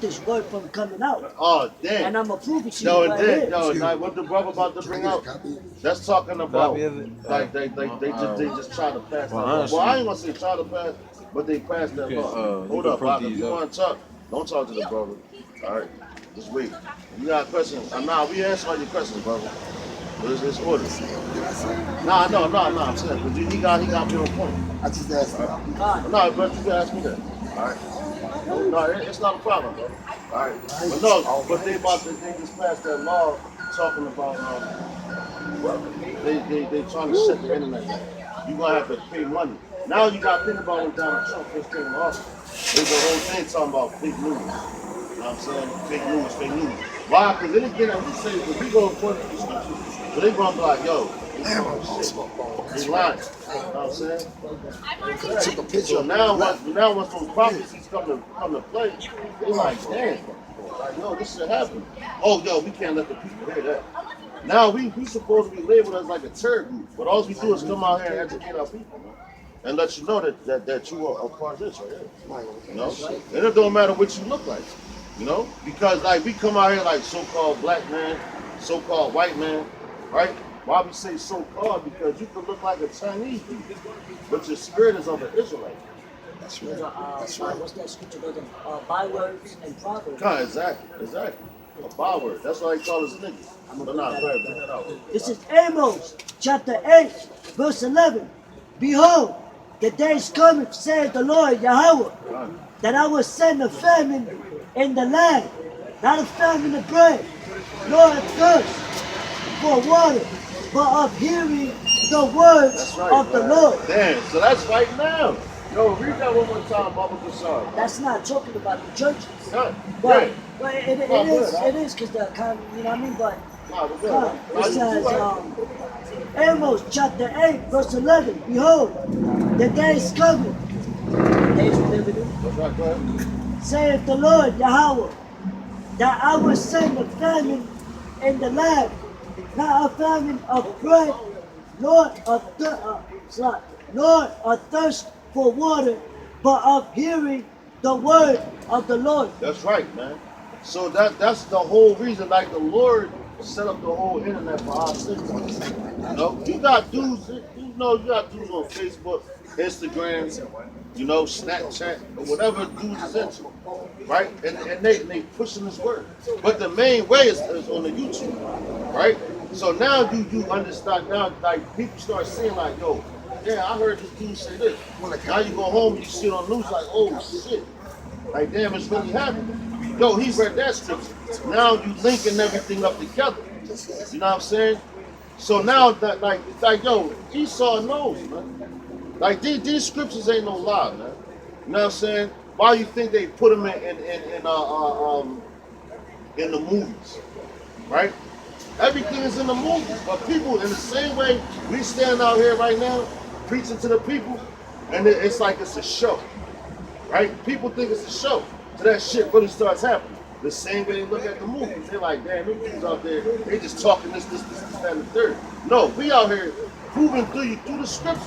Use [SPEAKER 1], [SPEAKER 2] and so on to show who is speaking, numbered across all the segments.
[SPEAKER 1] this word from coming out.
[SPEAKER 2] Oh, damn.
[SPEAKER 1] And I'm approving to
[SPEAKER 2] Yo,
[SPEAKER 1] you
[SPEAKER 2] and
[SPEAKER 1] right
[SPEAKER 2] then,
[SPEAKER 1] here.
[SPEAKER 2] yo, like what the brother about to bring out, that's talking about, like, they just try to pass that law. Well, I ain't gonna say try to pass, but they passed that law. Hold up, Bob, if you want to talk, don't talk to the brother. All right, just wait. You got a question? Nah, we answer all your questions, brother. But it's order. Nah, no, I'm saying, because he got me on point.
[SPEAKER 3] I just asked him.
[SPEAKER 2] No, but you can ask me that. All right. No, it's not a problem, bro. All right. But no, but they just passed that law talking about they trying to shut the internet down. You gonna have to pay money. Now you got to think about when Donald Trump first came in office. There's a whole thing talking about fake news. You know what I'm saying? Fake news. Why? Because they didn't get out. We say if we go according to the scriptures, so they gonna be like, yo, they lying. You know what I'm saying?
[SPEAKER 3] Took a picture.
[SPEAKER 2] So now once those prophecies come to play, they like, damn, like, yo, this should happen. Oh, yo, we can't let the people hear that. Now we supposed to be labeled as like a terror group, but all we do is come out here and educate our people, man, and let you know that you are a part of this right here. You know, and it don't matter what you look like, you know, because like we come out here like so-called black man, so-called white man, right? Why we say so-called? Because you could look like a Chinese dude, but your spirit is of an Israelite.
[SPEAKER 3] That's right. That's
[SPEAKER 1] What's
[SPEAKER 3] right.
[SPEAKER 1] that scripture? Bywords and proverbs.
[SPEAKER 2] Exactly. A byword. That's why he call us niggas. But nah, go ahead, bring that out.
[SPEAKER 1] This is Amos chapter 8, verse 11. Behold, the days coming, saith the Lord Yahweh, that I will send a famine in the land, not a famine of bread, nor a thirst for water, but of hearing the words of the Lord.
[SPEAKER 2] Damn, so that's right now. Yo, read that one more time, Baba Kasar.
[SPEAKER 1] That's not talking about the churches.
[SPEAKER 2] Good.
[SPEAKER 1] But,
[SPEAKER 2] Good.
[SPEAKER 1] but it is because the kind, you know what I mean? But
[SPEAKER 2] Nah, but good.
[SPEAKER 1] it says, Amos chapter 8, verse 11, behold, the day is coming. The days we live in,
[SPEAKER 2] That's right, go ahead.
[SPEAKER 1] saith the Lord Yahweh, that I will send a famine in the land, not a famine of bread, nor a thirst for water, but of hearing the word of the Lord.
[SPEAKER 2] That's right, man. So that's the whole reason, like the Lord set up the whole internet for our sake. You know, you got dudes on Facebook, Instagram, you know, Snapchat, or whatever dudes is into, right? And they pushing this word. But the main way is on the YouTube, right? So now you understand, now like people start seeing like, yo, yeah, I heard this dude say this. Now you go home and you see it on news like, oh shit. Like, damn, it's really happening. Yo, he read that scripture. Now you linking everything up together. You know what I'm saying? So now that like yo, Esau knows, man. Like these scriptures ain't no lie, man. You know what I'm saying? Why you think they put them in the movies, right? Everything is in the movies, but people in the same way we stand out here right now preaching to the people, and it's like it's a show, right? People think it's a show, so that shit really starts happening. The same way they look at the movies, they're like, damn, them dudes out there, they just talking this, that, and the third. No, we out here proving through the scripture.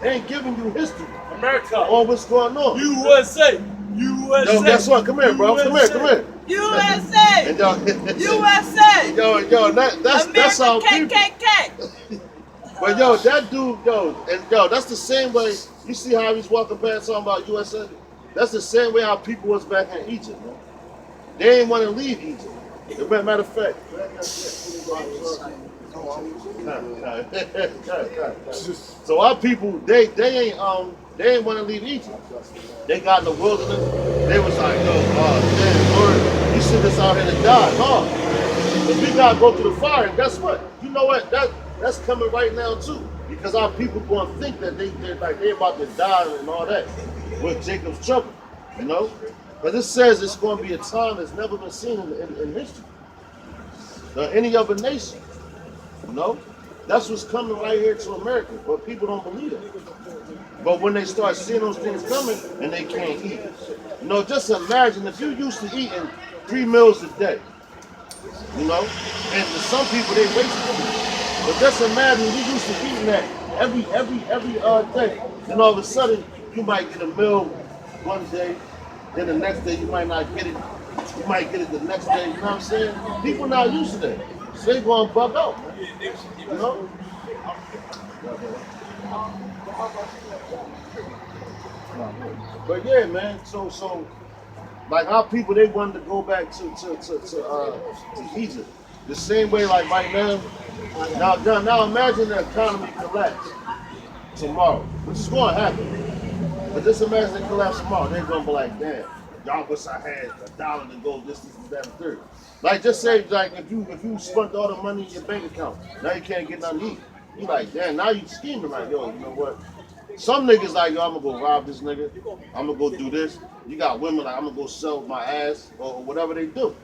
[SPEAKER 2] They ain't giving you history.
[SPEAKER 4] America.
[SPEAKER 2] On what's going on.
[SPEAKER 4] USA. USA.
[SPEAKER 2] Yo, guess what? Come here, bro. Come here.
[SPEAKER 5] USA.
[SPEAKER 2] And y'all,
[SPEAKER 5] USA.
[SPEAKER 2] yo, that's how people.
[SPEAKER 5] KKK.
[SPEAKER 2] But yo, that dude, that's the same way. You see how he's walking past talking about USA? That's the same way how people was back in Egypt, man. They ain't want to leave Egypt. Matter of fact. So our people, they ain't want to leave Egypt. They got in the wilderness. They was like, yo, damn, Lord, you sent us out here to die. No, but we gotta go through the fire. And guess what? You know what? That's coming right now too. Because our people going to think that they're about to die and all that with Jacob's trouble. You know. But it says it's going to be a time that's never been seen in history. Any other nation. You know? That's what's coming right here to America. But people don't believe it. But when they start seeing those things coming and they can't eat. You know, just imagine if you used to eating 3 meals a day. You know? And for some people they waste food. But just imagine you used to eating that every day. And all of a sudden you might get a meal one day. Then the next day you might not get it. You might get it the next day. You know what I'm saying? People not used to that, so they gonna bug out, man. You know? But yeah, man. So like our people, they wanted to go back to Egypt. The same way, like right now. Now imagine the economy collapse tomorrow, which is going to happen. But just imagine it collapse tomorrow. They're going to be like, damn, y'all wish I had $1 to go this, and that, and third. Like just say, like if you spent all the money in your bank account, now you can't get nothing to eat. You like, damn, now you scheming like, yo, you know what? Some niggas like, yo, I'm gonna go rob this nigga. I'm gonna go do this. You got women like, I'm gonna go sell my ass or whatever they do,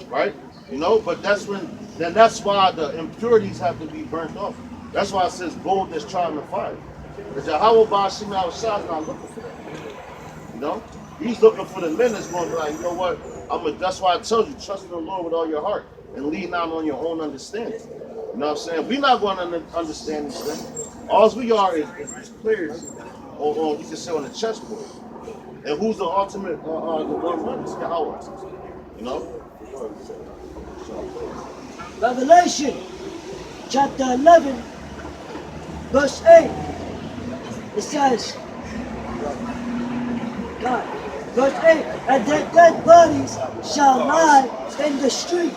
[SPEAKER 2] right? You know, but that's why the impurities have to be burnt off. That's why it says gold that's trying to fire. Because Yahweh Bashim outside is not looking for that. You know, he's looking for the men that's going to be like, you know what? That's why I tell you, trust in the Lord with all your heart and lean not on your own understanding. You know what I'm saying? We're not going to understand these things. All we are is players, or you can say on the chessboard. And who's the ultimate, the one runs? Yahweh. You know?
[SPEAKER 1] Revelation chapter 11, verse 8. It says, God, verse 8, and their dead bodies shall lie in the street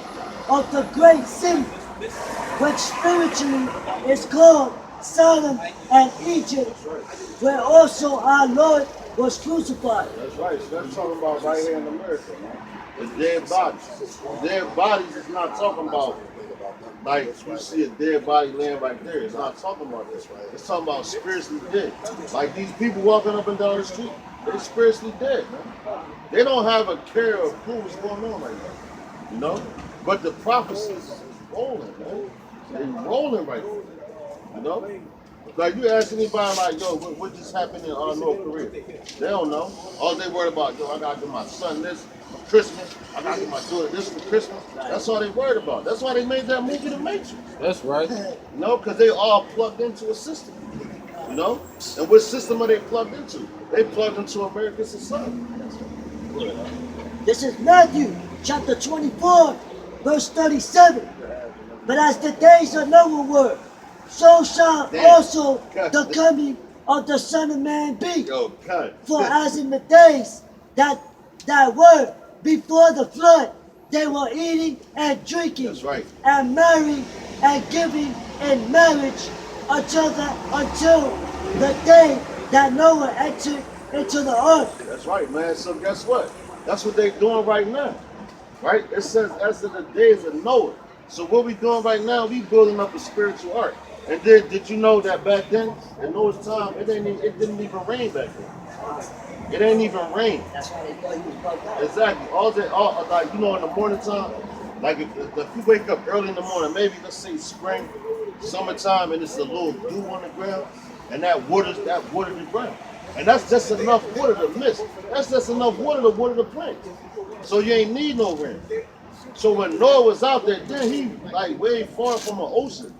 [SPEAKER 1] of the great city, which spiritually is called Sodom and Egypt, where also our Lord was crucified.
[SPEAKER 2] That's right. So that's talking about right here in America, man. The dead bodies. Dead bodies is not talking about like you see a dead body laying right there. It's not talking about this. It's talking about spiritually dead. Like these people walking up and down the street, they're spiritually dead, man. They don't have a care of what's going on right now. You know? But the prophecies is rolling, man. They're rolling right now. You know? Like you ask anybody like, yo, what just happened in North Korea? They don't know. All they worried about, yo, I gotta give my son this for Christmas. I gotta give my daughter this for Christmas. That's all they worried about. That's why they made that movie The Matrix.
[SPEAKER 6] That's right.
[SPEAKER 2] You know, because they all plugged into a system. You know? And what system are they plugged into? They plugged into American society.
[SPEAKER 1] This is Matthew chapter 24, verse 37. But as the days of Noah were, so shall also the coming of the Son of Man be.
[SPEAKER 2] Yo, cut.
[SPEAKER 1] For as in the days that were before the flood, they were eating and drinking,
[SPEAKER 2] That's right.
[SPEAKER 1] and marrying and giving in marriage until the day that Noah entered into the ark.
[SPEAKER 2] That's right, man. So guess what? That's what they're doing right now. Right? It says as in the days of Noah. So what we doing right now, we building up a spiritual ark. And then, did you know that back then, in Noah's time, it didn't even rain back then. It ain't even rain.
[SPEAKER 1] That's why they thought he was bugged out.
[SPEAKER 2] Exactly. All like you know, in the morning time, like if you wake up early in the morning, maybe let's say spring, summertime, and it's a little dew on the ground, and that waters the ground, and that's just enough water to mist. That's just enough water to water the plants. So you ain't need no rain. So when Noah was out there, then he like way far from an ocean,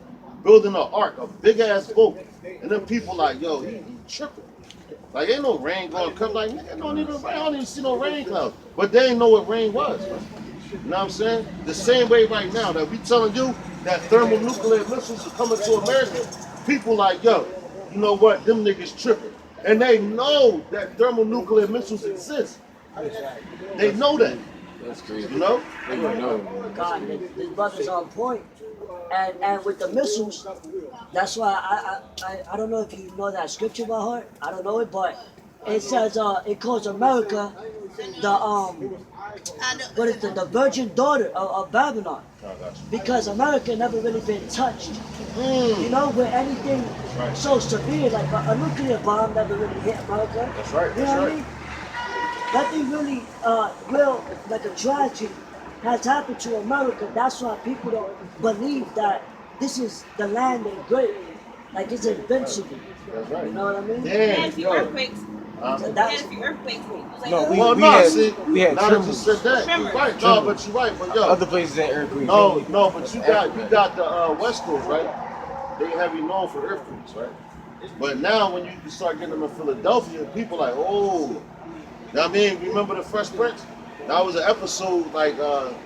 [SPEAKER 2] building an ark, a big ass boat, and then people like, yo, he tripping. Like ain't no rain gonna come. Like nigga, don't even rain. I don't even see no rain clouds. But they ain't know what rain was. Man. You know what I'm saying? The same way right now that we telling you that thermonuclear missiles are coming to America, people like, yo, you know what? Them niggas tripping, and they know that thermonuclear missiles exist. They know that.
[SPEAKER 6] That's crazy.
[SPEAKER 2] You know?
[SPEAKER 6] They don't know.
[SPEAKER 1] God, this brother's on point. And with the missiles, that's why I don't know if you know that scripture by heart. I don't know it, but it says it calls America the virgin daughter of Babylon, because America never really been touched. You know, with anything so severe like a nuclear bomb never really hit America.
[SPEAKER 2] That's right.
[SPEAKER 1] You know what I mean? Nothing really real like a tragedy has happened to America. That's why people don't believe that this is the land of great. Like it's invincible.
[SPEAKER 2] That's right.
[SPEAKER 1] You know what I mean?
[SPEAKER 5] And
[SPEAKER 2] Yeah.
[SPEAKER 5] a few earthquakes.
[SPEAKER 1] So
[SPEAKER 5] And
[SPEAKER 1] that's
[SPEAKER 5] a few earthquakes. Like,
[SPEAKER 6] No, we
[SPEAKER 2] Well,
[SPEAKER 6] had
[SPEAKER 2] now that you
[SPEAKER 6] tremors.
[SPEAKER 2] said that, you're right. No, but you're right. But yo,
[SPEAKER 6] Other places ain't earthquakes.
[SPEAKER 2] no, but you got the West Coast, right? They heavy known for earthquakes, right? But now when you start getting them in Philadelphia, people like, oh, you know what I mean? Remember the Fresh Prince? That was an episode like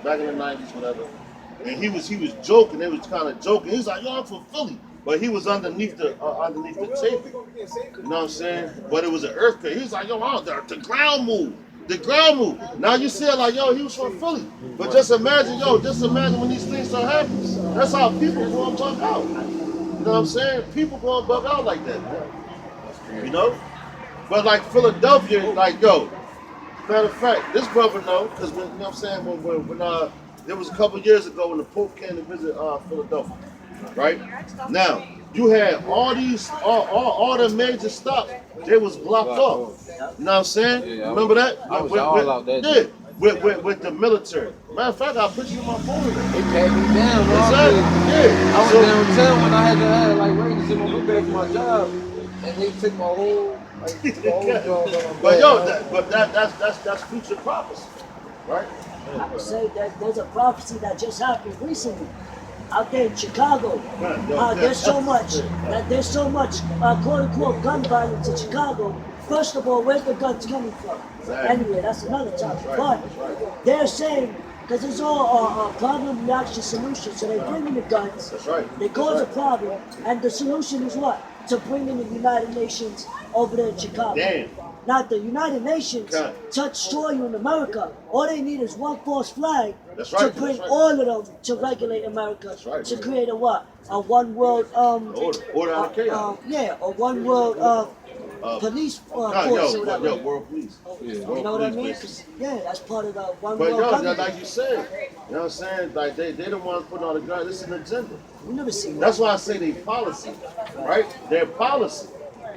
[SPEAKER 2] back in the 90s, whatever. And he was joking. They was kind of joking. He was like, "Yo, I'm from Philly," but he was underneath the table. You know what I'm saying? But it was an earthquake. He was like, "Yo, the ground moved. The ground moved." Now you see it like, "Yo, he was from Philly." But just imagine when these things start happening. That's how people going to bug out. You know what I'm saying? People going to bug out like that, man. You know? But like Philadelphia, like, yo, matter of fact, this brother know, because you know what I'm saying, when there was a couple years ago when the Pope came to visit Philadelphia, right? Now, you had all the major stops, they was blocked off. You know what I'm saying?
[SPEAKER 6] Yeah,
[SPEAKER 2] Remember that?
[SPEAKER 6] I was all out that day.
[SPEAKER 2] Yeah, with the military. Matter of fact, I put you in my phone.
[SPEAKER 6] They pat me down.
[SPEAKER 2] Exactly. Yeah.
[SPEAKER 6] I was downtown when I had like waiting to see my way back from my job, and they took my whole job on my
[SPEAKER 2] But yo,
[SPEAKER 6] back.
[SPEAKER 2] that's future prophecy, right?
[SPEAKER 1] I would say that there's a prophecy that just happened recently out there in Chicago. There's so much quote unquote gun violence in Chicago. First of all, where's the guns coming from?
[SPEAKER 2] Exactly.
[SPEAKER 1] Anyway, that's another topic.
[SPEAKER 2] That's
[SPEAKER 1] But
[SPEAKER 2] right.
[SPEAKER 1] they're saying, because it's all problem, reaction, solution. So they bring in the guns,
[SPEAKER 2] That's right.
[SPEAKER 1] they cause a problem, and the solution is what? To bring in the United Nations over there in Chicago.
[SPEAKER 2] Damn.
[SPEAKER 1] Now, the United Nations
[SPEAKER 2] Okay.
[SPEAKER 1] touch soil in America. All they need is one false flag
[SPEAKER 2] That's right,
[SPEAKER 1] to bring
[SPEAKER 2] that's right.
[SPEAKER 1] all of them to regulate America.
[SPEAKER 2] That's right,
[SPEAKER 1] To
[SPEAKER 2] man.
[SPEAKER 1] create a what? A one world
[SPEAKER 2] Order out of chaos.
[SPEAKER 1] yeah, a one world police force or whatever.
[SPEAKER 2] Yo, world police.
[SPEAKER 6] Yeah.
[SPEAKER 1] You know what I mean?
[SPEAKER 2] Basically.
[SPEAKER 1] Yeah, that's part of the one
[SPEAKER 2] But
[SPEAKER 1] world
[SPEAKER 2] yo,
[SPEAKER 1] government.
[SPEAKER 2] like you said, you know what I'm saying? Like they the ones putting all the guns. This is an agenda.
[SPEAKER 1] We never seen
[SPEAKER 2] That's
[SPEAKER 1] that.
[SPEAKER 2] why I say they policy, right? Their policy.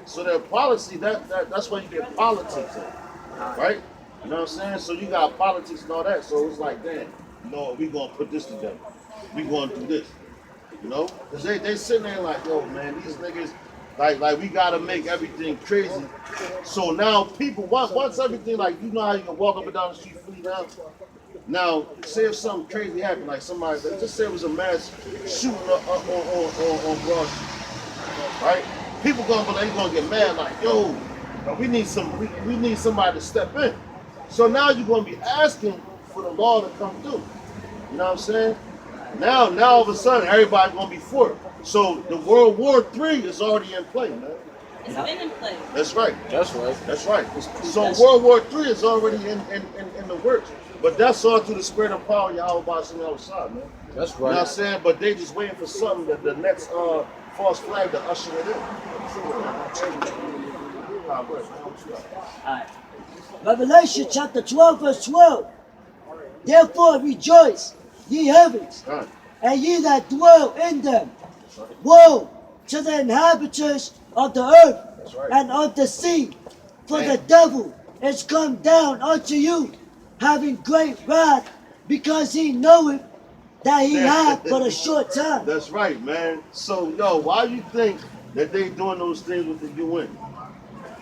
[SPEAKER 2] So their policy, that's why you get politics in, right? You know what I'm saying? So you got politics and all that. So it's like, damn, you know, we gonna put this together. We gonna do this, you know? Cause they sitting there like, yo, man, these niggas, like we gotta make everything crazy. So now people, once everything, like, you know how you can walk up and down the street free now? Now, say if something crazy happened, like somebody, just say it was a mass shooting on Broad Street, right? People gonna get mad, like, yo, we need somebody to step in. So now you're gonna be asking for the law to come through. You know what I'm saying? Now all of a sudden, everybody gonna be for it. So the World War III is already in play, man.
[SPEAKER 5] It's been in play.
[SPEAKER 2] That's right.
[SPEAKER 6] That's right.
[SPEAKER 2] That's right. So World War III is already in the works. But that's all through the spirit and power of Yahweh Bashim outside, man.
[SPEAKER 6] That's
[SPEAKER 2] You know what I'm
[SPEAKER 6] right.
[SPEAKER 2] saying? But they just waiting for something that the next false flag to usher it in.
[SPEAKER 1] Alright. Revelation chapter 12, verse 12. Therefore rejoice, ye heavens,
[SPEAKER 2] Right.
[SPEAKER 1] and ye that dwell in them. Woe to the inhabitants of the earth
[SPEAKER 2] right.
[SPEAKER 1] and of the sea, for
[SPEAKER 2] Man.
[SPEAKER 1] the devil is come down unto you, having great wrath, because he knoweth that he hath but a short time.
[SPEAKER 2] That's right, man. So, yo, why you think that they doing those things with the UN?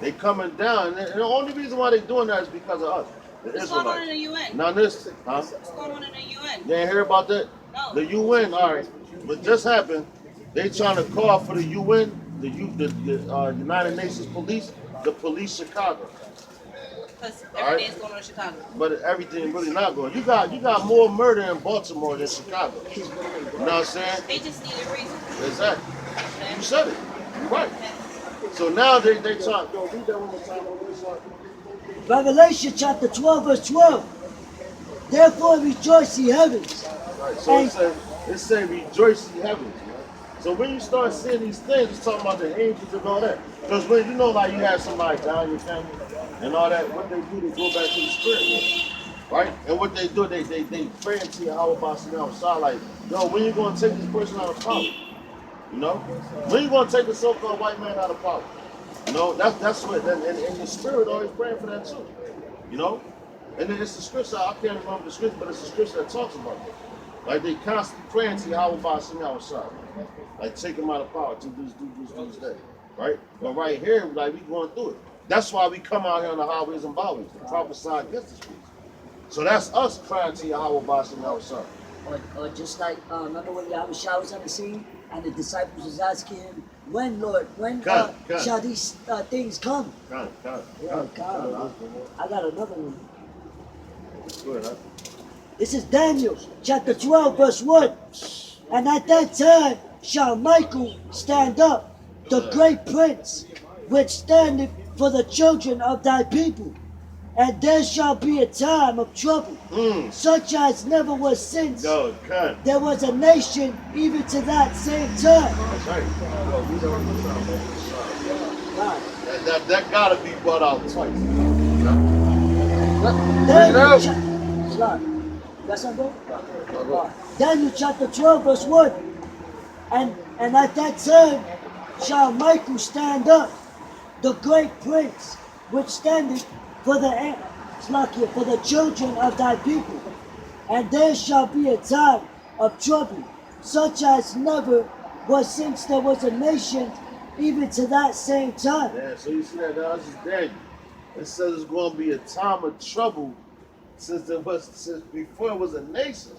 [SPEAKER 2] They coming down, and the only reason why they doing that is because of us, the
[SPEAKER 5] What's going on in
[SPEAKER 2] Israelites.
[SPEAKER 5] the UN?
[SPEAKER 2] Now this, huh?
[SPEAKER 5] What's going on in the UN?
[SPEAKER 2] You ain't hear about that?
[SPEAKER 5] No.
[SPEAKER 2] The UN, all right. What just happened? They trying to call for the UN, the United Nations Police, the police Chicago.
[SPEAKER 5] Because
[SPEAKER 2] All right.
[SPEAKER 5] everything's going on in Chicago.
[SPEAKER 2] But everything really not going. You got more murder in Baltimore than Chicago. You know what I'm saying?
[SPEAKER 5] They just need a reason.
[SPEAKER 2] Exactly.
[SPEAKER 5] Okay?
[SPEAKER 2] You said it. You're right. So now they trying. Yo, read that one more time. What was that?
[SPEAKER 1] Revelation chapter 12, verse 12. Therefore rejoice, ye heavens.
[SPEAKER 2] Right. So it say rejoice ye heavens, man. So when you start seeing these things, it's talking about the angels and all that. Because when you know, like you have somebody die in your family and all that, what they do, they go back to the spirit world, right? And what they do, they pray into Yahweh Bashim outside, like, yo, when you gonna take this person out of power? You know, when you gonna take the so-called white man out of power? You know, that's what, and your spirit always praying for that too. You know, and then it's the scripture. I can't remember the scripture, but it's the scripture that talks about it. Like they constantly praying to Yahweh Bashim outside, like take him out of power, do this, that, right? But right here, like we going through it. That's why we come out here on the highways and byways to prophesy against the streets. So that's us crying to Yahweh Bashim outside.
[SPEAKER 1] Or just like, remember when Yahweh Shah was on the scene and the disciples was asking him, when, Lord, when
[SPEAKER 2] Come.
[SPEAKER 1] shall these things come?
[SPEAKER 2] Come.
[SPEAKER 1] Yeah, God, I got another one.
[SPEAKER 2] Good, huh?
[SPEAKER 1] This is Daniel chapter 12, verse 1. And at that time shall Michael stand up, the great prince, which standeth for the children of thy people. And there shall be a time of trouble, such as never was since
[SPEAKER 2] Yo, cut.
[SPEAKER 1] there was a nation even to that same time.
[SPEAKER 2] That's right. Yo, we don't understand.
[SPEAKER 1] God.
[SPEAKER 2] That gotta be brought out twice.
[SPEAKER 1] Daniel, Slide. Got something, bro? Daniel chapter 12, verse 1. And at that time shall Michael stand up, the great prince, which standeth for the children of thy people. And there shall be a time of trouble, such as never was since there was a nation, even to that same time.
[SPEAKER 2] Yeah, so you see that, this is Daniel. It says it's going to be a time of trouble since before it was a nation.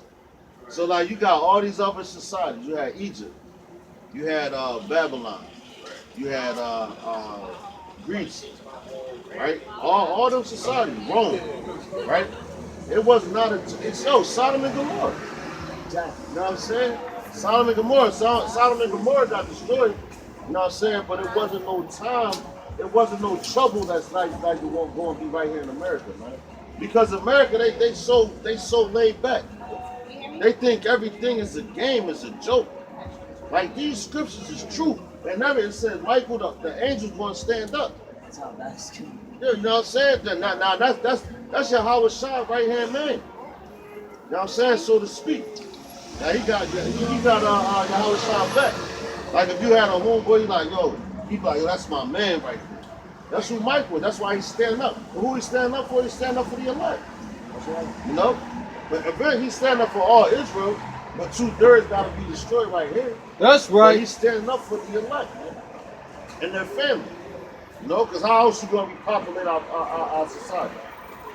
[SPEAKER 2] So like you got all these other societies. You had Egypt, you had Babylon, you had Greece, right? All those societies, Rome, right? It was not Sodom and Gomorrah. You know what I'm saying? Sodom and Gomorrah got destroyed. You know what I'm saying? But it wasn't no time. It wasn't no trouble that's like it won't go and be right here in America, man. Because America, they so laid back. They think everything is a game, it's a joke. Like these scriptures is true. And it says Michael, the angel's going to stand up.
[SPEAKER 1] That's how that's true.
[SPEAKER 2] Yeah, you know what I'm saying? Now that's your Howard Shah right hand man. You know what I'm saying? So to speak. Now he got your Howard Shah back. Like if you had a homeboy, you like, yo, he like, yo, that's my man right there. That's who Mike was. That's why he's standing up. And who he's standing up for? He's standing up for the elect.
[SPEAKER 1] That's right.
[SPEAKER 2] You know? But eventually he's standing up for all Israel, but 2/3 got to be destroyed right here.
[SPEAKER 6] That's
[SPEAKER 2] But
[SPEAKER 6] right.
[SPEAKER 2] he's standing up for the elect, man. And their family. You know, because how else you going to repopulate our society?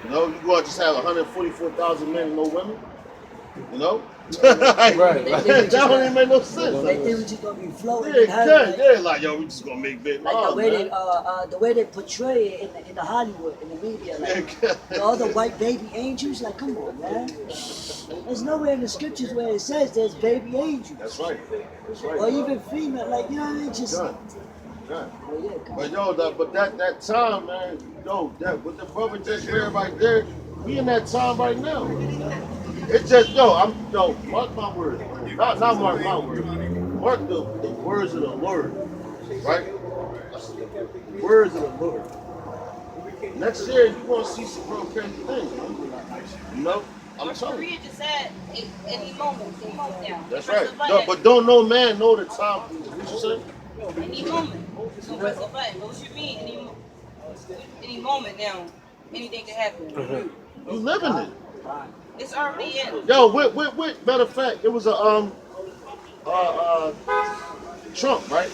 [SPEAKER 2] You know, you going to just have 144,000 men and no women? You know?
[SPEAKER 6] Right.
[SPEAKER 2] That don't even make no sense.
[SPEAKER 1] They think we're just gonna be floating
[SPEAKER 2] Yeah,
[SPEAKER 1] in heaven.
[SPEAKER 2] yeah, like, yo, we just going to make big
[SPEAKER 1] Like
[SPEAKER 2] laws,
[SPEAKER 1] the way
[SPEAKER 2] man.
[SPEAKER 1] the way they portray it in the Hollywood, in the media, like all the white baby angels. Like, come on, man. There's nowhere in the scriptures where it says there's baby angels,
[SPEAKER 2] That's right. That's right.
[SPEAKER 1] or even female. Like, you know what I mean? Just,
[SPEAKER 2] Done. Done.
[SPEAKER 1] well, yeah, come
[SPEAKER 2] But
[SPEAKER 1] on.
[SPEAKER 2] yo, that time, man, yo, that what the brother just read right there, we in that time right now. It's just mark my words, not mark my words, mark the words of the Lord, right? The words of the Lord. Next year you're gonna see some real crazy things, man. You know, I'm telling you.
[SPEAKER 5] Korea just said any moment now.
[SPEAKER 2] That's
[SPEAKER 5] Press
[SPEAKER 2] right.
[SPEAKER 5] the button.
[SPEAKER 2] But don't no man know the time. What you say?
[SPEAKER 5] Any moment. So press the button. What you mean? Any moment now. Anything can happen.
[SPEAKER 2] You living it.
[SPEAKER 5] It's already in.
[SPEAKER 2] Yo, with matter of fact, it was a Trump, right?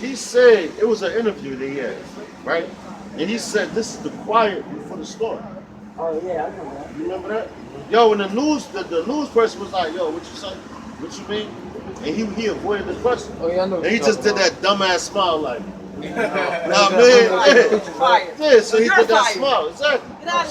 [SPEAKER 2] He said it was an interview that he had, right? And he said this is the quiet before the storm.
[SPEAKER 1] Oh yeah, I know that.
[SPEAKER 2] You remember that? Yo, when the news person was like, yo, what you say? What you mean? And he avoided the question.
[SPEAKER 6] Oh yeah, I know.
[SPEAKER 2] And he just did that dumbass smile like, nah,
[SPEAKER 6] Yeah,
[SPEAKER 2] man.
[SPEAKER 5] Fire.
[SPEAKER 2] Yeah, so he
[SPEAKER 5] You're
[SPEAKER 2] did that
[SPEAKER 5] fired.
[SPEAKER 2] smile. Exactly.
[SPEAKER 5] Get out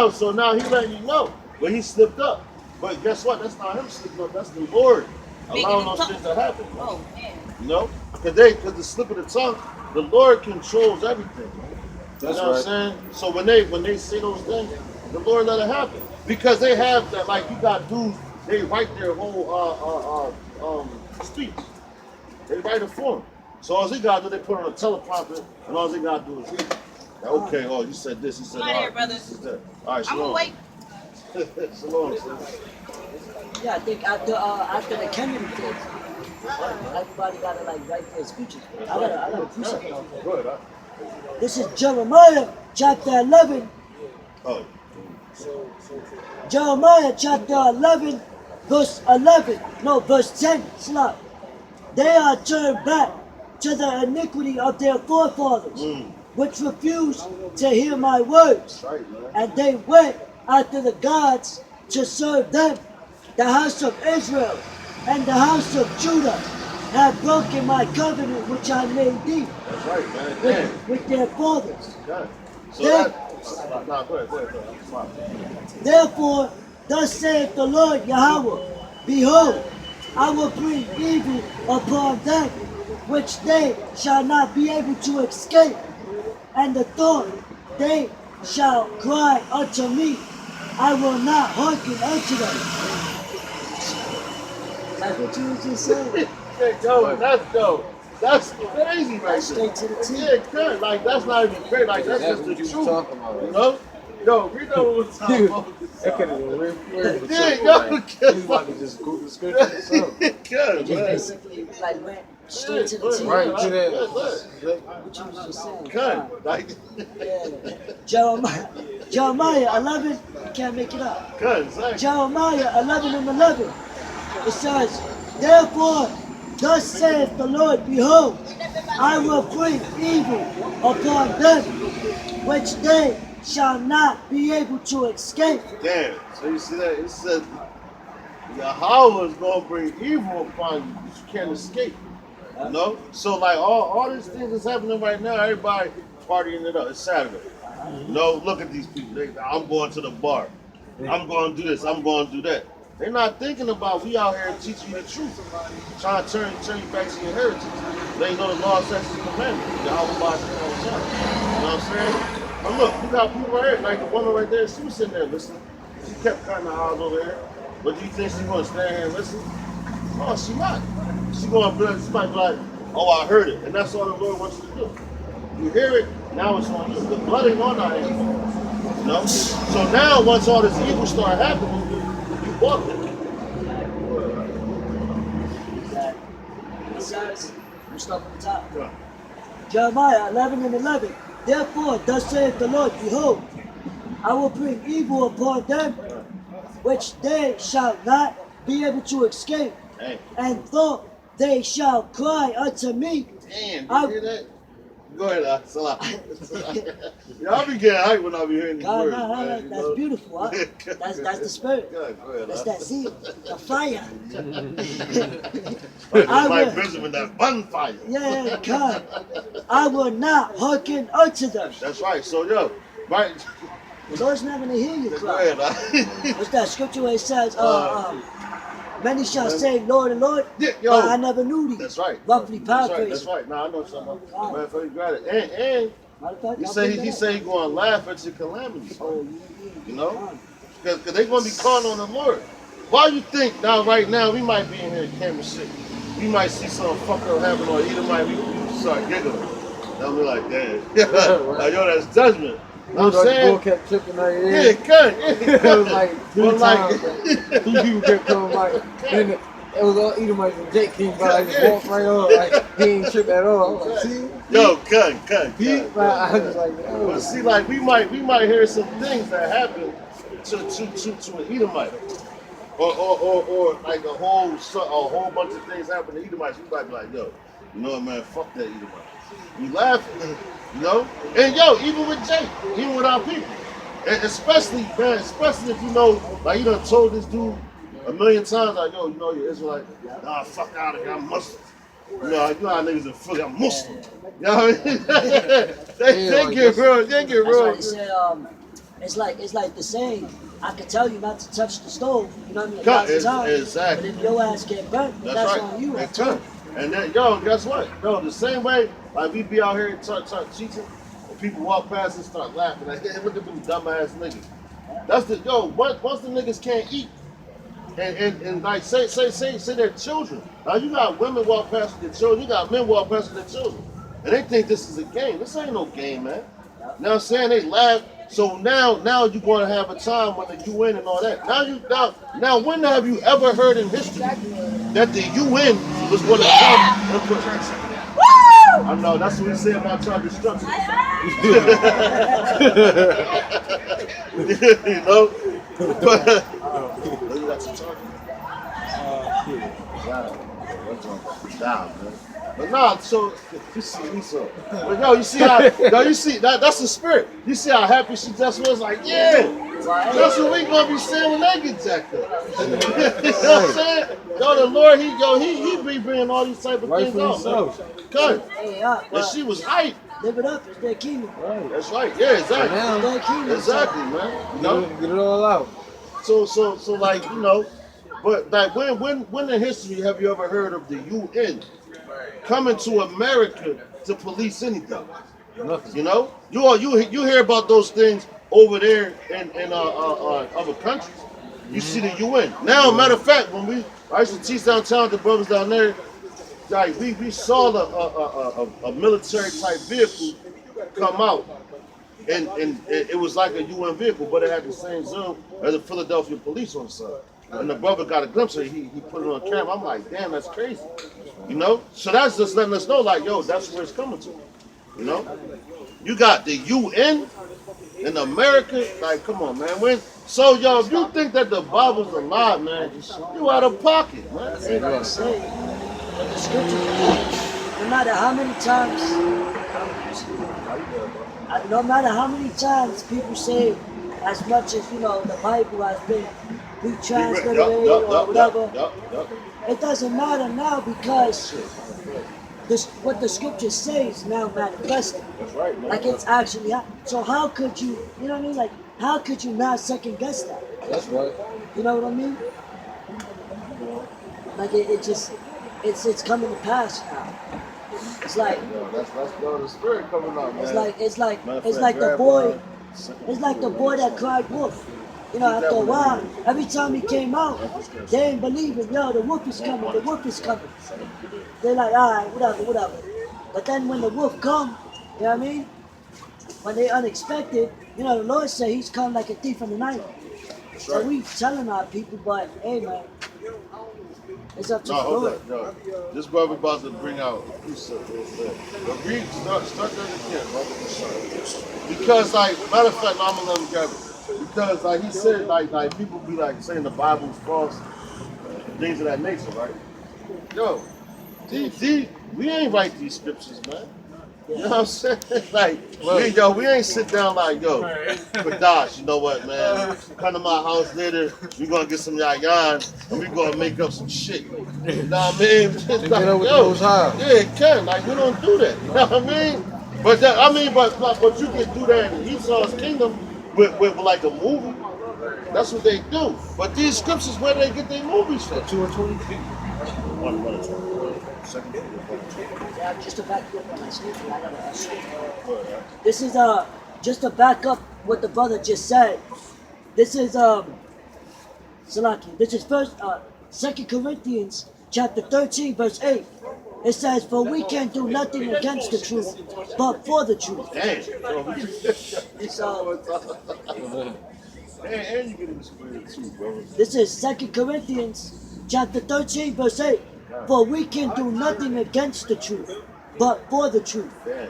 [SPEAKER 5] of
[SPEAKER 2] So now he letting you know. But he slipped up. But guess what? That's not him slipping up. That's the Lord
[SPEAKER 5] Making
[SPEAKER 2] allowing
[SPEAKER 5] him
[SPEAKER 2] those things to happen.
[SPEAKER 5] Oh man.
[SPEAKER 2] You know? Because the slip of the tongue, the Lord controls everything.
[SPEAKER 6] That's
[SPEAKER 2] you know what I'm saying? So when they say those things, the Lord let it happen. Because they have that, like you got dudes, they write their whole speech. They write it for him. So all they gotta do, they put on a teleprompter, and all they gotta do is read. Like, okay, oh, you said this, you said
[SPEAKER 5] Come on
[SPEAKER 2] that.
[SPEAKER 5] here, brother.
[SPEAKER 2] This is that. All right,
[SPEAKER 5] I'm
[SPEAKER 2] shalom.
[SPEAKER 5] gonna wait.
[SPEAKER 2] Shalom, sis.
[SPEAKER 1] Yeah, I think after the Kennedy thing, everybody gotta like write their speeches. I gotta appreciate it.
[SPEAKER 2] Good, huh?
[SPEAKER 1] This is Jeremiah chapter 11.
[SPEAKER 2] Oh,
[SPEAKER 1] Jeremiah chapter 11, verse 11. No, verse 10. Slap. They are turned back to the iniquity of their forefathers, which refused to hear my words.
[SPEAKER 2] that's right, man.
[SPEAKER 1] And they went after the gods to serve them. The house of Israel and the house of Judah have broken my covenant which I made thee
[SPEAKER 2] That's right, man. Damn.
[SPEAKER 1] with their fathers.
[SPEAKER 2] God. So
[SPEAKER 1] They,
[SPEAKER 2] Nah, go ahead.
[SPEAKER 1] Therefore, thus saith the Lord Yahweh, behold, I will bring evil upon them, which they shall not be able to escape, and the thought they shall cry unto me, I will not hearken unto them. That's what you was just saying.
[SPEAKER 2] That's crazy right
[SPEAKER 1] That's
[SPEAKER 2] there.
[SPEAKER 1] straight to the T.
[SPEAKER 2] Yeah, good. Like that's not even great. Like that's just the
[SPEAKER 6] what you was
[SPEAKER 2] truth.
[SPEAKER 6] talking about.
[SPEAKER 2] You know? Yo, we know what we're talking about.
[SPEAKER 6] That could have been real weird.
[SPEAKER 2] Yeah,
[SPEAKER 6] Yo,
[SPEAKER 2] yo,
[SPEAKER 6] you about to just Google the scripture or something.
[SPEAKER 2] Good,
[SPEAKER 1] Just
[SPEAKER 2] man.
[SPEAKER 1] basically like went straight to the T.
[SPEAKER 6] Right to that.
[SPEAKER 1] What you was just saying.
[SPEAKER 2] Good. Like,
[SPEAKER 1] Yeah. Jeremiah 11, you can't make it up.
[SPEAKER 2] good, exactly.
[SPEAKER 1] Jeremiah 11 and 11. It says, therefore, thus saith the Lord, behold, I will bring evil upon them, which they shall not be able to escape.
[SPEAKER 2] Damn. So you see that? It said Yahweh is going to bring evil upon you, but you can't escape. You know? So, like, all these things that's happening right now, everybody partying it up. It's Saturday. You know, look at these people. I'm going to the bar. I'm going to do this. I'm going to do that. They're not thinking about we out here teaching you the truth, trying to turn you back to your heritage. They know the law, statutes, and commandments. Yahweh all the time. You know what I'm saying? But look, you got people right here, like the woman right there. She was sitting there listening. She kept cutting her eyes over there. But do you think she's going to stand here and listen? No, she's not. She's going to she might be like, oh, I heard it. And that's all the Lord wants you to do. You hear it, now it's on you. The blood ain't on our hands. You know? So now, once all this evil start happening, you walk it.
[SPEAKER 1] It says, we start from the top. Jeremiah 11 and 11. Therefore, thus saith the Lord, behold, I will bring evil upon them, which they shall not be able to escape.
[SPEAKER 2] Hey.
[SPEAKER 1] And though they shall cry unto me,
[SPEAKER 2] Damn, you hear that? Go ahead, Salah. Yeah, I'll be getting hyped when I be hearing these
[SPEAKER 1] God,
[SPEAKER 2] words.
[SPEAKER 1] no,
[SPEAKER 2] Man,
[SPEAKER 1] that's beautiful. Huh? That's the spirit.
[SPEAKER 2] Go ahead,
[SPEAKER 1] That's that zeal, the fire.
[SPEAKER 2] Like
[SPEAKER 1] I
[SPEAKER 2] Mike
[SPEAKER 1] will-
[SPEAKER 2] Benjamin, that bonfire.
[SPEAKER 1] Yeah, God. I will not hearken unto them.
[SPEAKER 2] That's right. So, yo, right.
[SPEAKER 1] The Lord's not going to hear you
[SPEAKER 2] Go
[SPEAKER 1] cry.
[SPEAKER 2] ahead.
[SPEAKER 1] What's that scripture where it says, many shall say, Lord, Lord,
[SPEAKER 2] Yeah, yo.
[SPEAKER 1] but I never knew thee.
[SPEAKER 2] That's right.
[SPEAKER 1] Roughly
[SPEAKER 2] That's right.
[SPEAKER 1] paraphrasing.
[SPEAKER 2] That's right. Nah, I know what you're talking about.
[SPEAKER 1] Wow.
[SPEAKER 2] Man, for you got it. And
[SPEAKER 1] Matter of fact,
[SPEAKER 2] he
[SPEAKER 1] I'll
[SPEAKER 2] say
[SPEAKER 1] bring
[SPEAKER 2] he
[SPEAKER 1] that
[SPEAKER 2] say
[SPEAKER 1] up.
[SPEAKER 2] he going to laugh at your calamities.
[SPEAKER 1] Oh,
[SPEAKER 2] You know? Because they going to be calling on the Lord. Why you think now, right now, we might be in here in Kansas City. We might see something fucked up happen or either might we start giggling. They'll be like, damn. Like, yo, that's judgment. You know what I'm
[SPEAKER 6] The bull
[SPEAKER 2] saying?
[SPEAKER 6] kept tripping out your
[SPEAKER 2] Yeah,
[SPEAKER 6] ear.
[SPEAKER 2] good.
[SPEAKER 6] It was like three
[SPEAKER 2] But like-
[SPEAKER 6] times. Like, 2 people kept coming by. Then it was all Edomites and Jake came by. Like, just walked right on. Like, he ain't trip at all. I was like, see?
[SPEAKER 2] Yo, cut.
[SPEAKER 6] Pete? Like, I was just like,
[SPEAKER 2] But
[SPEAKER 6] oh.
[SPEAKER 2] see, like we might hear some things that happen to an Edomite, or like a whole bunch of things happen to Edomites. We might be like, yo, you know what, man? Fuck that Edomite. We laughing, you know. And yo, even with Jake, even with our people, and especially if you know, like you done told this dude a million times, like, yo, you know, you're Israelite. Nah, fuck out of here. I'm Muslim. You know how niggas in Philly, I'm Muslim. You know what I mean? they get real. They get
[SPEAKER 1] That's why
[SPEAKER 2] real.
[SPEAKER 1] they say, it's like the saying, I can tell you not to touch the stove, you know what I mean, a
[SPEAKER 2] Cut,
[SPEAKER 1] thousand times.
[SPEAKER 2] exactly.
[SPEAKER 1] But if your ass get burnt, then that's
[SPEAKER 2] That's
[SPEAKER 1] on
[SPEAKER 2] right.
[SPEAKER 1] you.
[SPEAKER 2] They cut. And then, yo, guess what? Yo, the same way, like we be out here cheating, and people walk past and start laughing. Like, hey, look at them dumbass niggas. That's the, yo, once the niggas can't eat, and like say their children. Now you got women walk past with their children, you got men walk past with their children. And they think this is a game. This ain't no game, man. You know what I'm saying? They laugh. So now you're going to have a time when the UN and all that. Now when have you ever heard in history that the UN was going to come and protect you? I know, that's what we say about child destruction. You know? But, you got some charges? Down, man. But nah, so you see me so. But yo, you see that's the spirit. You see how happy she just was, like, yeah, that's what we gonna be saying when they get jacked up. You know what I'm saying? Yo, the Lord, he be bringing all these type of things out. Cut. And she was hyped.
[SPEAKER 1] live it up. It's their kingdom.
[SPEAKER 6] Right.
[SPEAKER 2] That's right. Yeah, exactly.
[SPEAKER 6] Now,
[SPEAKER 1] It's their kingdom.
[SPEAKER 2] Exactly, man. You know?
[SPEAKER 6] get it all out.
[SPEAKER 2] So like, you know, but like when in history have you ever heard of the UN coming to America to police anything?
[SPEAKER 6] Nothing.
[SPEAKER 2] You know? You hear about those things over there in other countries. You see the UN. Now, matter of fact, when I used to teach downtown, the brothers down there, like we saw a military type vehicle come out, and it was like a UN vehicle, but it had the same zoom as the Philadelphia police on the side. And the brother got a glimpse of it. He put it on camera. I'm like, damn, that's crazy. You know? So that's just letting us know, like, yo, that's where it's coming to. You know? You got the UN in America. Like, come on, man. So, yo, if you think that the Bible's a lie, man, you out of pocket, man.
[SPEAKER 1] Hey, like I say, but the scripture, no matter how many times, no matter how many times people say, as much as, you know, the Bible has been retranslated or whatever, it doesn't matter now because what the scripture says now manifested.
[SPEAKER 2] That's right, man.
[SPEAKER 1] Like it's actually happening. So how could you, you know what I mean? Like, how could you not second guess that?
[SPEAKER 6] That's right.
[SPEAKER 1] You know what I mean? Like it's coming to pass now. It's like
[SPEAKER 2] Yo, that's the spirit coming out, man.
[SPEAKER 1] it's like
[SPEAKER 2] Matter of
[SPEAKER 1] it's
[SPEAKER 2] fact,
[SPEAKER 1] like the
[SPEAKER 2] grab,
[SPEAKER 1] boy. It's like the boy that cried wolf. You know, after a while, every time he came out, they didn't believe him. Yo, the wolf is coming. The wolf is coming. They're like, all right, whatever. But then when the wolf come, you know what I mean? When they unexpected, you know, the Lord said He's come like a thief in the night. So we telling our people, but hey, man, it's up to the Lord.
[SPEAKER 2] Hold up, yo. This brother about to bring out a precept real quick. But read, start that again, brother. Because, like, matter of fact, I'm gonna let him grab it. Because, like he said, like people be like saying the Bible's false, things of that nature, right? Yo, we ain't write these scriptures, man. You know what I'm saying? Like, we ain't sit down like, yo, Kadash, you know what, man? Come to my house later, we gonna get some yayan, and we gonna make up some shit. You know what I mean? Just like,
[SPEAKER 6] Get over
[SPEAKER 2] yo,
[SPEAKER 6] those high.
[SPEAKER 2] yeah, it can. Like, we don't do that. You know what I mean? But but you can do that in Esau's kingdom with like a movie. That's what they do. But these scriptures, where they get their movies from?
[SPEAKER 6] 2 and 20.
[SPEAKER 1] Yeah, just to back you up on my scripture, I gotta ask you. This is just to back up what the brother just said. This is Salaki. This is first 2 Corinthians chapter 13, verse 8. It says, "For we can do nothing against the truth, but for the truth."
[SPEAKER 2] Damn.
[SPEAKER 1] So
[SPEAKER 2] And you get it explained too, bro.
[SPEAKER 1] this is 2 Corinthians chapter 13, verse 8. "For we can do nothing against the truth, but for the truth."
[SPEAKER 2] Damn.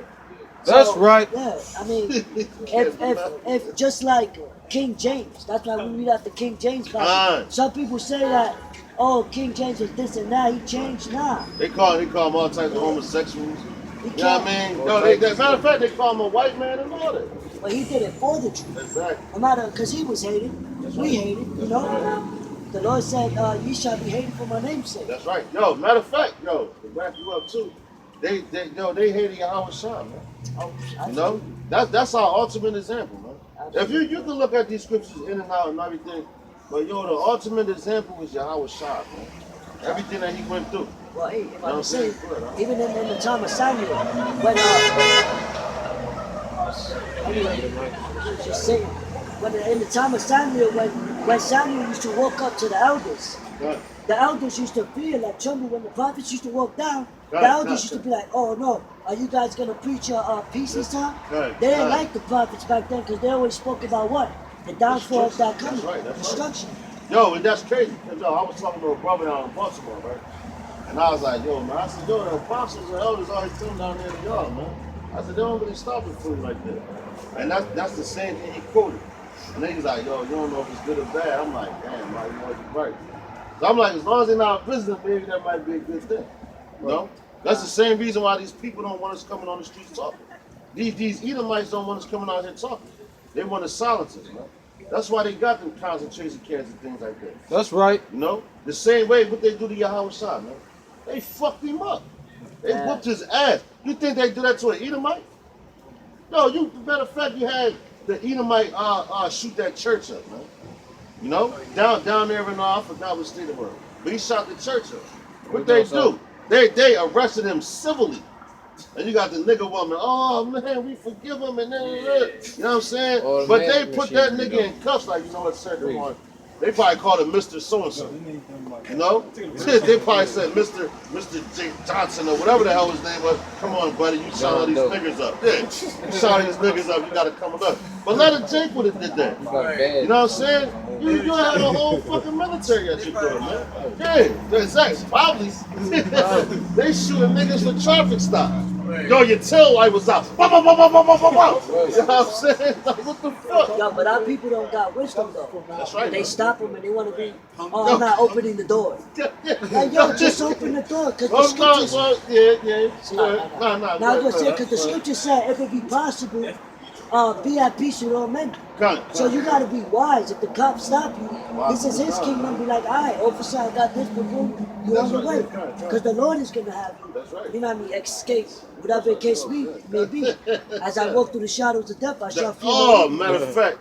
[SPEAKER 6] That's
[SPEAKER 1] So,
[SPEAKER 6] right.
[SPEAKER 1] Yeah, I mean, if just like King James, that's why we read out the King James Bible. Some people say that, oh, King James is this and that. He changed now.
[SPEAKER 2] They call him all types of homosexuals.
[SPEAKER 1] He
[SPEAKER 2] You know what I mean? No, matter of fact, they call him a white man and all that.
[SPEAKER 1] But he did it for the truth.
[SPEAKER 2] Exactly.
[SPEAKER 1] No matter, because he was hated, we hated, you know. The Lord said, "Ye shall be hated for my name's sake."
[SPEAKER 2] That's right. Yo, matter of fact, to back you up too, they hated Yahweh Shah, man.
[SPEAKER 1] Oh,
[SPEAKER 2] You know, that's our ultimate example, man. If you can look at these scriptures in and out and everything, but yo, the ultimate example is Yahweh Shah, man. Everything that he went through.
[SPEAKER 1] Well, hey, if I
[SPEAKER 2] No,
[SPEAKER 1] can say,
[SPEAKER 2] it's good, huh?
[SPEAKER 1] even in the time of Samuel, when anyway, just saying, when in the time of Samuel, when Samuel used to walk up to the elders,
[SPEAKER 2] Right.
[SPEAKER 1] the elders used to fear, like tremble when the prophets used to walk down. The
[SPEAKER 2] Right,
[SPEAKER 1] elders
[SPEAKER 2] right.
[SPEAKER 1] used to be like, "Oh no, are you guys gonna preach your peace this time?"
[SPEAKER 2] Right,
[SPEAKER 1] They didn't
[SPEAKER 2] right.
[SPEAKER 1] like the prophets back then because they always spoke about what? The downfall of that coming,
[SPEAKER 2] That's right, that's right.
[SPEAKER 1] destruction.
[SPEAKER 2] Yo, and that's crazy. 'Cause, yo, I was talking to a brother down in Baltimore, right? And I was like, yo, man, I said, yo, the apostles and elders always come down there to y'all, man. I said, they don't really stop it for you like that. And that's the same thing he quoted. And then he's like, yo, you don't know if it's good or bad. I'm like, damn, like, you know, you're right. So I'm like, as long as they're not visiting, maybe that might be a good thing. You know? That's the same reason why these people don't want us coming on the streets talking. These Edomites don't want us coming out here talking. They want to silence us, man. That's why they got them concentration camps and things like that.
[SPEAKER 6] That's right.
[SPEAKER 2] You know? The same way what they do to Yahweh Shah, man. They fucked him up. They
[SPEAKER 1] Yeah.
[SPEAKER 2] whooped his ass. You think they do that to an Edomite? No, matter of fact, you had the Edomite shoot that church up, man. You know, down there in I forgot what state it was, but he shot the church up. What they do? They arrested him civilly. And you got the nigga woman, oh man, we forgive him, and then, you know what I'm saying? But they put that nigga in cuffs, like, you know what, sir, come on. They probably called him Mr. So-and-so, you know? They probably said Mr. J. Johnson or whatever the hell his name was. Come on, buddy, you shot all these niggas up. Yeah, you shot these niggas up, you gotta come up. But Leonard Jake would have did that. You know what I'm saying? You had a whole fucking military at your door, man. Yeah, exactly. Probably. They shooting niggas for traffic stops. Yo, your tail light was out. Bow, bow, bow, bow, bow, bow, bow, bow. You know what I'm saying? Like, what the fuck?
[SPEAKER 1] Yo, but our people don't got wisdom though.
[SPEAKER 2] That's right.
[SPEAKER 1] They stop them and they want to be, oh, I'm not opening the door. Like, yo, just open the door, because the scriptures... Now, I was saying, because the scripture said, if it be possible, be at peace with all men. So you got to be wise. If the cops stop you, this is his kingdom. Be like, all right, officer, I got this, boom, you on the way. Because the Lord is going to have you, you know what I mean, escape, whatever the case may be. As I walk through the shadows of death, I shall fear.
[SPEAKER 2] Oh, matter of fact,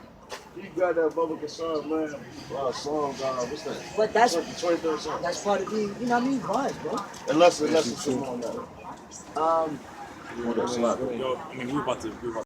[SPEAKER 2] you got that Bubba Kassan, man. Song, what's that?
[SPEAKER 1] But that's
[SPEAKER 2] 23rd song.
[SPEAKER 1] That's part of being, you know what I mean, wise, bro.
[SPEAKER 2] Unless it's on that.
[SPEAKER 4] Yo, I mean, we were about to